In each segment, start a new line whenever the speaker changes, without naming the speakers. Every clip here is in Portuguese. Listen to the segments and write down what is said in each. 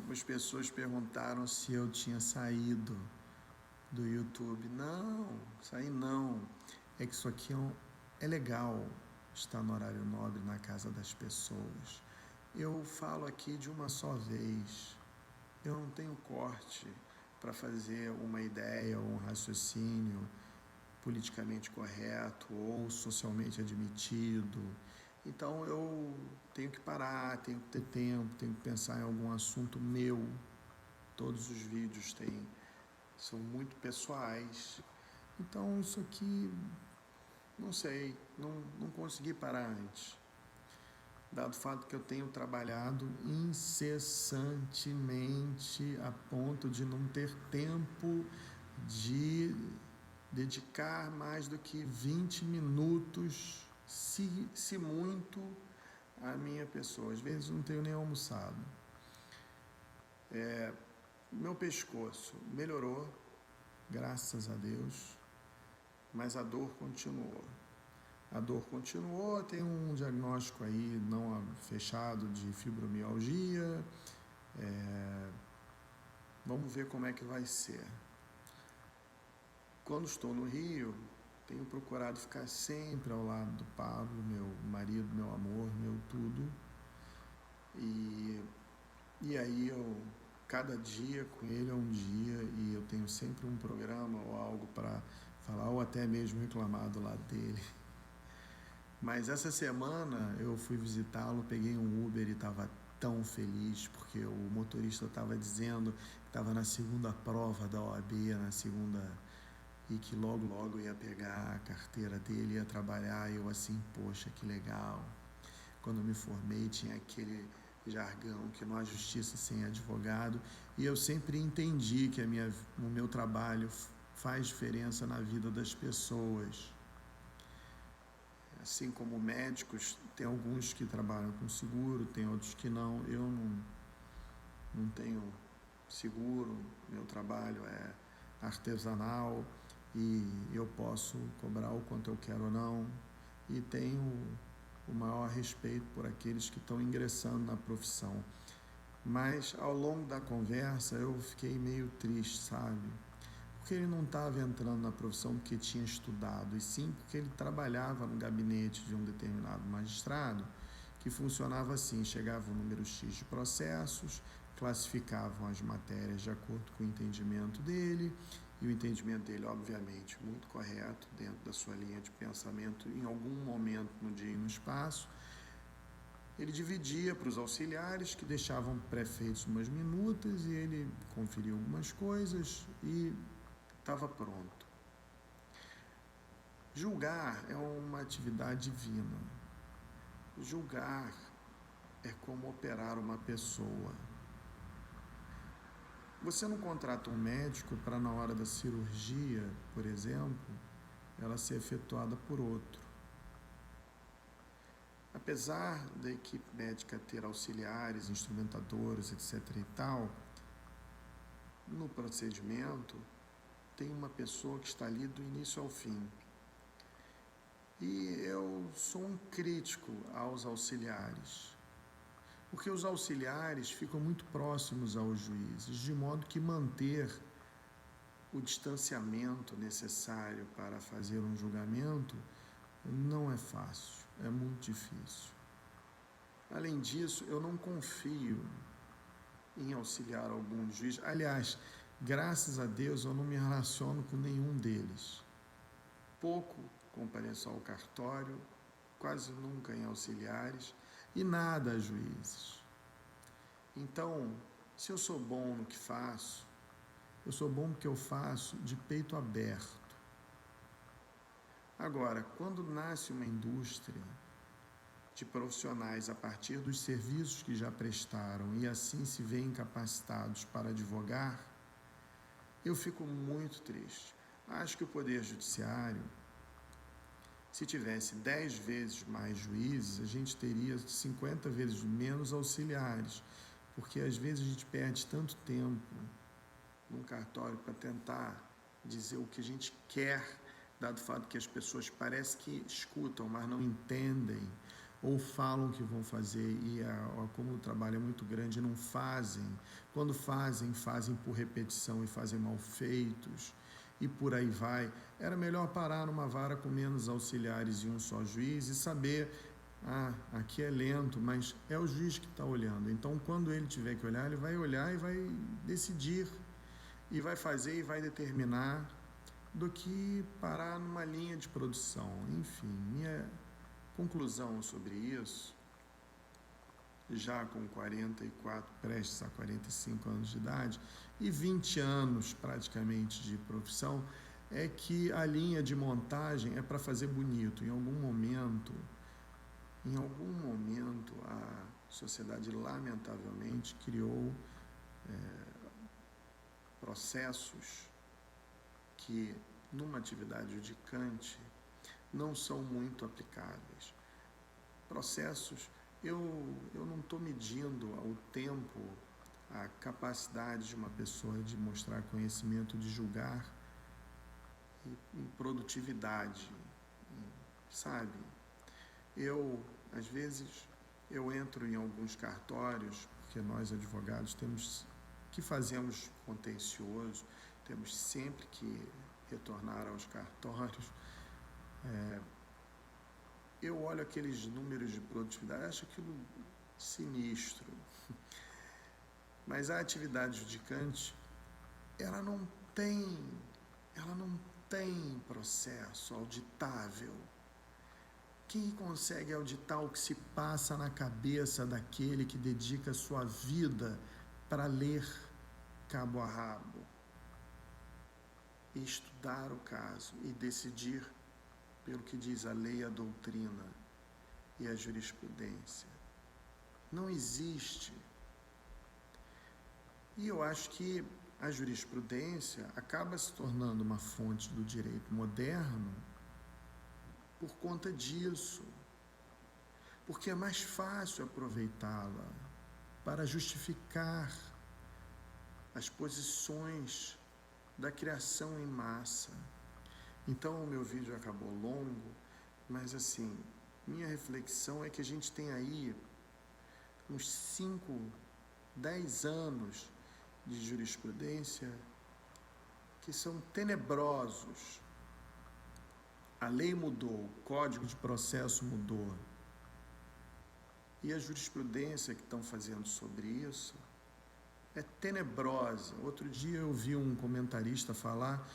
As pessoas perguntaram se eu tinha saído do YouTube. Não, saí não. É que isso aqui é legal, estar no horário nobre na casa das pessoas. Eu falo aqui de uma só vez. Eu não tenho corte para fazer uma ideia ou um raciocínio politicamente correto ou socialmente admitido. Então eu tenho que parar, tenho que ter tempo, tenho que pensar em algum assunto meu. Todos os vídeos são muito pessoais. Então isso aqui, não sei, não consegui parar antes. Dado o fato que eu tenho trabalhado incessantemente a ponto de não ter tempo de dedicar mais do que 20 minutos, se muito, à minha pessoa. Às vezes não tenho nem almoçado. Meu pescoço melhorou, graças a Deus, mas a dor continuou. Tem um diagnóstico aí não fechado de fibromialgia. Vamos ver como é que vai ser. Quando estou no Rio, tenho procurado ficar sempre ao lado do Pablo, meu marido, meu amor, meu tudo. E aí cada dia com ele é um dia, e eu tenho sempre um programa ou algo para falar, ou até mesmo reclamar do lado dele. Mas essa semana eu fui visitá-lo, peguei um Uber e estava tão feliz, porque o motorista estava dizendo que estava na segunda prova da OAB, e que logo ia pegar a carteira dele, ia trabalhar. E eu assim, poxa, que legal. Quando eu me formei tinha aquele jargão que não há justiça sem advogado, e eu sempre entendi que o meu trabalho faz diferença na vida das pessoas. Assim como médicos, tem alguns que trabalham com seguro, tem outros que não. Eu não tenho seguro, meu trabalho é artesanal e eu posso cobrar o quanto eu quero ou não, e tenho o maior respeito por aqueles que estão ingressando na profissão. Mas ao longo da conversa eu fiquei meio triste, sabe? Porque ele não estava entrando na profissão porque tinha estudado, e sim porque ele trabalhava no gabinete de um determinado magistrado, que funcionava assim: chegava o número X de processos, classificavam as matérias de acordo com o entendimento dele, e o entendimento dele, obviamente, muito correto, dentro da sua linha de pensamento, em algum momento no dia e no espaço. Ele dividia para os auxiliares, que deixavam pré-feitos umas minutas, e ele conferia algumas coisas e estava pronto. Julgar é uma atividade divina. Julgar é como operar uma pessoa. Você não contrata um médico para, na hora da cirurgia, por exemplo, ela ser efetuada por outro. Apesar da equipe médica ter auxiliares, instrumentadores, etc. e tal, no procedimento tem uma pessoa que está ali do início ao fim. E eu sou um crítico aos auxiliares, porque os auxiliares ficam muito próximos aos juízes, de modo que manter o distanciamento necessário para fazer um julgamento não é fácil, é muito difícil. Além disso, eu não confio em auxiliar algum juiz. Aliás, graças a Deus eu não me relaciono com nenhum deles. Pouco compareço ao cartório, quase nunca em auxiliares, e nada a juízes. Então, se eu sou bom no que faço, eu sou bom porque eu faço de peito aberto. Agora, quando nasce uma indústria de profissionais a partir dos serviços que já prestaram e assim se veem capacitados para advogar, eu fico muito triste. Acho que o Poder Judiciário, se tivesse 10 vezes mais juízes, a gente teria 50 vezes menos auxiliares, porque às vezes a gente perde tanto tempo num cartório para tentar dizer o que a gente quer, dado o fato que as pessoas parecem que escutam, mas não entendem, ou falam que vão fazer e como o trabalho é muito grande, não fazem. Quando fazem por repetição e fazem mal feitos e por aí vai. Era melhor parar numa vara com menos auxiliares e um só juiz e saber, aqui é lento, mas é o juiz que está olhando. Então, quando ele tiver que olhar, ele vai olhar e vai decidir, e vai fazer e vai determinar, do que parar numa linha de produção. Enfim, minha conclusão sobre isso, já com 44, prestes a 45 anos de idade, e 20 anos praticamente de profissão, é que a linha de montagem é para fazer bonito. Em algum momento, a sociedade, lamentavelmente, criou processos que, numa atividade judicante, não são muito aplicáveis. Processos, eu não estou medindo ao tempo a capacidade de uma pessoa de mostrar conhecimento, de julgar em produtividade, sabe? Às vezes, eu entro em alguns cartórios, porque nós, advogados, fazemos contencioso, temos sempre que retornar aos cartórios. Eu olho aqueles números de produtividade, acho aquilo sinistro. Mas a atividade judicante, ela não tem processo auditável. Quem consegue auditar o que se passa na cabeça daquele que dedica sua vida para ler cabo a rabo e estudar o caso e decidir pelo que diz a lei, a doutrina e a jurisprudência? Não existe. E eu acho que a jurisprudência acaba se tornando uma fonte do direito moderno por conta disso, porque é mais fácil aproveitá-la para justificar as posições da criação em massa. Então, o meu vídeo acabou longo, mas assim, minha reflexão é que a gente tem aí uns 5, 10 anos de jurisprudência que são tenebrosos. A lei mudou, o Código de Processo mudou. E a jurisprudência que estão fazendo sobre isso é tenebrosa. Outro dia eu vi um comentarista falar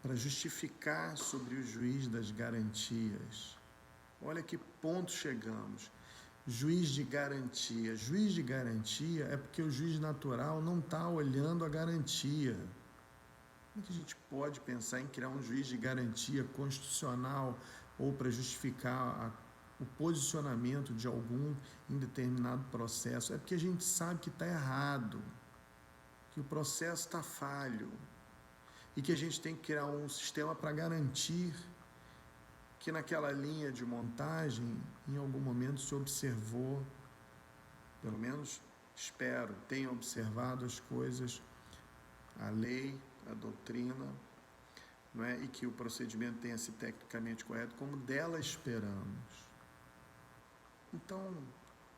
para justificar sobre o juiz das garantias. Olha que ponto chegamos. Juiz de garantia. Juiz de garantia é porque o juiz natural não está olhando a garantia. Como é que a gente pode pensar em criar um juiz de garantia constitucional ou para justificar o posicionamento de algum em determinado processo? É porque a gente sabe que está errado, que o processo está falho e que a gente tem que criar um sistema para garantir que naquela linha de montagem, em algum momento se observou, pelo menos espero, tenha observado as coisas, a lei, a doutrina, não é? E que o procedimento tenha sido tecnicamente correto, como dela esperamos. Então,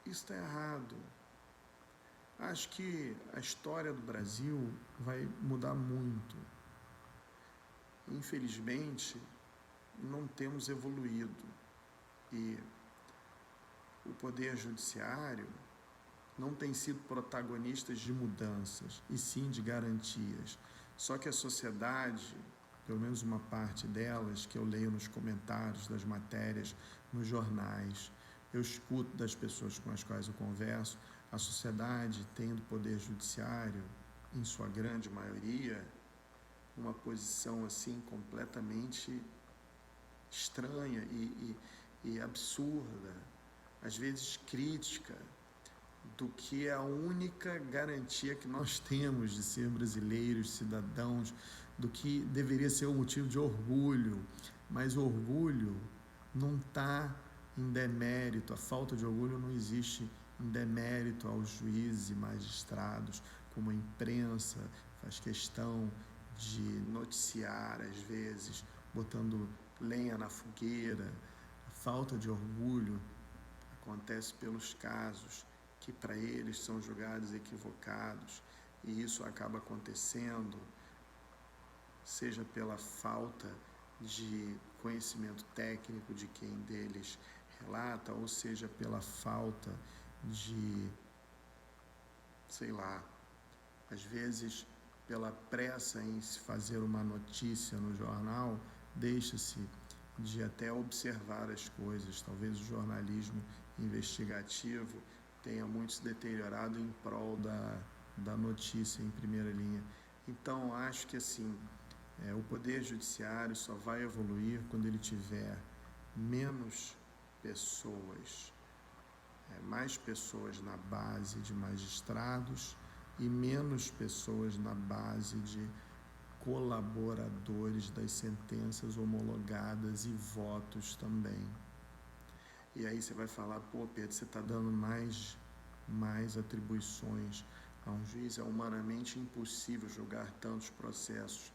isso está errado. Acho que a história do Brasil vai mudar muito. Infelizmente, não temos evoluído. E o Poder Judiciário não tem sido protagonista de mudanças, e sim de garantias. Só que a sociedade, pelo menos uma parte delas, que eu leio nos comentários das matérias, nos jornais, eu escuto das pessoas com as quais eu converso, a sociedade tem do Poder Judiciário, em sua grande maioria, uma posição assim completamente estranha e absurda, às vezes crítica, do que é a única garantia que nós temos de ser brasileiros, cidadãos, do que deveria ser um motivo de orgulho, mas o orgulho não está em demérito, a falta de orgulho não existe em demérito aos juízes e magistrados, como a imprensa faz questão de noticiar, às vezes, botando lenha na fogueira. A falta de orgulho acontece pelos casos que para eles são julgados equivocados, e isso acaba acontecendo, seja pela falta de conhecimento técnico de quem deles relata, ou seja pela falta de, sei lá, às vezes pela pressa em se fazer uma notícia no jornal, deixa-se de até observar as coisas. Talvez o jornalismo investigativo tenha muito se deteriorado em prol da notícia em primeira linha. Então, acho que assim, o Poder Judiciário só vai evoluir quando ele tiver menos pessoas, mais pessoas na base de magistrados e menos pessoas na base de colaboradores das sentenças homologadas e votos também. E aí você vai falar, pô, Pedro, você está dando mais atribuições a um juiz, é humanamente impossível julgar tantos processos.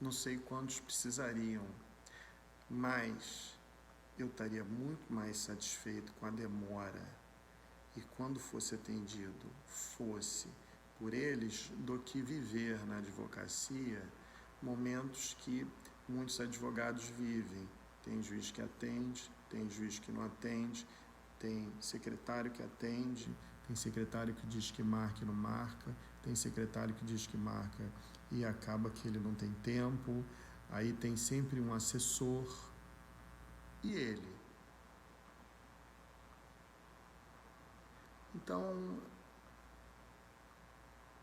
Não sei quantos precisariam, mas eu estaria muito mais satisfeito com a demora e quando fosse atendido, fosse por eles, do que viver na advocacia momentos que muitos advogados vivem. Tem juiz que atende, tem juiz que não atende, tem secretário que atende, tem secretário que diz que marca e não marca, tem secretário que diz que marca e acaba que ele não tem tempo, aí tem sempre um assessor, e ele? Então,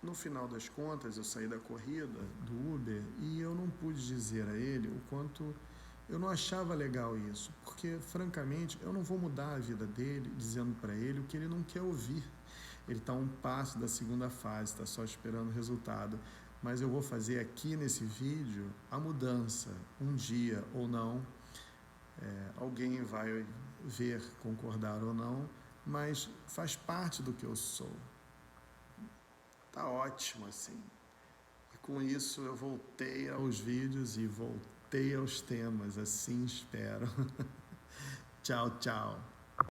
no final das contas, eu saí da corrida do Uber e eu não pude dizer a ele o quanto eu não achava legal isso, porque, francamente, eu não vou mudar a vida dele dizendo para ele o que ele não quer ouvir. Ele está a um passo da segunda fase, está só esperando o resultado. Mas eu vou fazer aqui nesse vídeo a mudança, um dia ou não. Alguém vai ver, concordar ou não, mas faz parte do que eu sou. Tá ótimo assim. E com isso eu voltei aos vídeos e voltei aos temas, assim espero. Tchau, tchau.